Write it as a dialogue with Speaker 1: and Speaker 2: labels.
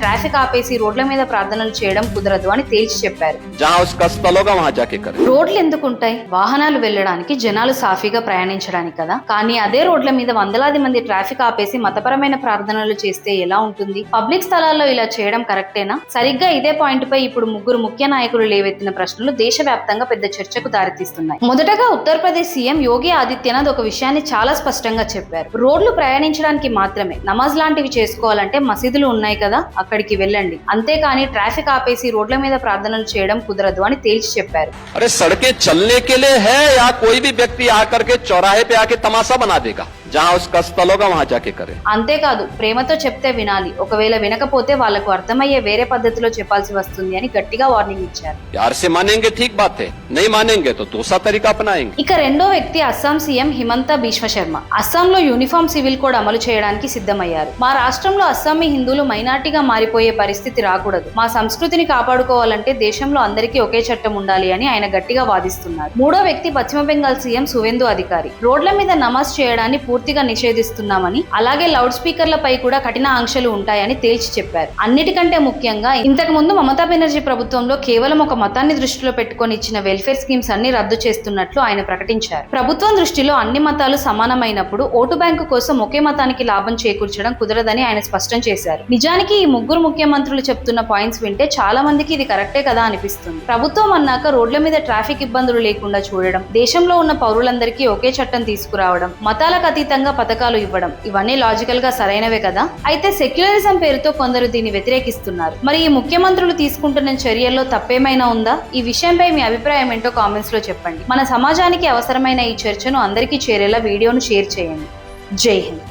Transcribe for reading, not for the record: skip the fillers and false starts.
Speaker 1: Traffic ఆపేసి రోడ్ల మీద ప్రార్థనలు చేయడం కుదరదు అని తేల్చి చెప్పారు. రోడ్లు ఎందుకుంటాయి? వాహనాలు వెళ్లడానికి, జనాలు సాఫీగా ప్రయాణించడానికి కదా. కానీ అదే రోడ్ల మీద వందలాది మంది ట్రాఫిక్ ఆపేసి మతపరమైన ప్రార్థనలు చేస్తే ఎలా ఉంటుంది? పబ్లిక్ స్థలాల్లో ఇలా చేయడం కరెక్టేనా? సరిగ్గా ఇదే పాయింట్ పై ఇప్పుడు ముగ్గురు ముఖ్య నాయకులు లేవెత్తిన ప్రశ్నలు దేశవ్యాప్తంగా పెద్ద చర్చకు దారితీస్తున్నాయి. మొదటగా ఉత్తరప్రదేశ్ సీఎం యోగి ఆదిత్యనాథ్ ఒక విషయాన్ని చాలా స్పష్టంగా చెప్పారు. రోడ్లు ప్రయాణించడానికి మాత్రమే, నమాజ్ లాంటివి చేసుకోవాలంటే మసీదులు ఉన్నాయి కదా, అక్కడికి వెళ్ళండి, అంతేకాని ట్రాఫిక్ ఆపేసి రోడ్ల మీద ప్రార్థనలు చేయడం కుదరదు అని తేల్చి చెప్పారు.
Speaker 2: అరే సడకే చల్నే కే లియే హై యా కోయి భీ వ్యక్తి ఆకర్ కే చౌరాహే పే ఆకే తమాషా బనా దేగా జహాं उसका स्थल होगा वहां जाके करे.
Speaker 1: అంతేకాదు, ప్రేమతో చెప్తే వినాలి, ఒకవేళ వినకపోతే వాళ్లకు అర్థమయ్యే వేరే పద్ధతిలో చెప్పాల్సి వస్తుంది అని గట్టిగా వార్నింగ్ ఇచ్చారు.
Speaker 2: प्यार से मानेंगे ठीक बात है, नहीं मानेंगे तो दूसरा तरीका अपनाएंगे.
Speaker 1: ఇక రెండో వ్యక్తి అస్సాం సీఎం హిమంత బిశ్వ శర్మ. అస్సాంలో యూనిఫామ్ సివిల్ కోడ్ అమలు చేయడానికి సిద్ధమయ్యారు. మా రాష్ట్రంలో అస్సామీ హిందువులు మైనార్టీగా మారిపోయే పరిస్థితి రాకూడదు, మా సంస్కృతిని కాపాడుకోవాలంటే దేశంలో అందరికీ ఒకే చట్టం ఉండాలి అని ఆయన గట్టిగా వాదిస్తున్నారు. మూడో వ్యక్తి పశ్చిమ బెంగాల్ సీఎం సువేందు అధికారి. రోడ్ల మీద నమాజ్ చేయడాన్ని పూర్తిగా నిషేధిస్తున్నామని, అలాగే లౌడ్ స్పీకర్లపై కూడా కఠిన ఆంక్షలు ఉంటాయని తేల్చి చెప్పారు. అన్నిటికంటే ముఖ్యంగా ఇంతకు ముందు మమతా బెనర్జీ ప్రభుత్వంలో కేవలం ఒక మతాన్ని దృష్టిలో పెట్టుకొని ఇచ్చిన వెల్ఫేర్ స్కీమ్స్ అన్ని రద్దు చేస్తున్నట్లు ఆయన ప్రకటించారు. ప్రభుత్వం దృష్టిలో అన్ని మతాలు సమానమైనప్పుడు ఓటు బ్యాంకు కోసం ఒకే మతానికి లాభం చేకూర్చడం కుదరదని ఆయన స్పష్టం చేశారు. నిజానికి ఈ ముగ్గురు ముఖ్యమంత్రులు చెప్తున్న పాయింట్స్ వింటే చాలా మందికి ఇది కరెక్టే కదా అనిపిస్తుంది. ప్రభుత్వం అన్నాక రోడ్ల మీద ట్రాఫిక్ ఇబ్బందులు లేకుండా చూడడం, దేశంలో ఉన్న పౌరులందరికీ ఒకే చట్టం తీసుకురావడం, మతాలకు అతీతంగా పథకాలు ఇవ్వడం, ఇవన్నీ లాజికల్ గా సరైనవే కదా. అయితే సెక్యులరిజం పేరుతో కొందరు దీన్ని వ్యతిరేకిస్తున్నారు. మరి ఈ ముఖ్యమంత్రులు తీసుకుంటున్న చర్యల్లో తప్పేమైనా ఉందా? ఈ విషయంపై మీ అభిప్రాయం ఏంటో కామెంట్స్ లో చెప్పండి. మన సమాజానికి అవసరమైన ఈ చర్చను అందరికీ చేరేలా వీడియోను షేర్ చేయండి. జై హింద్.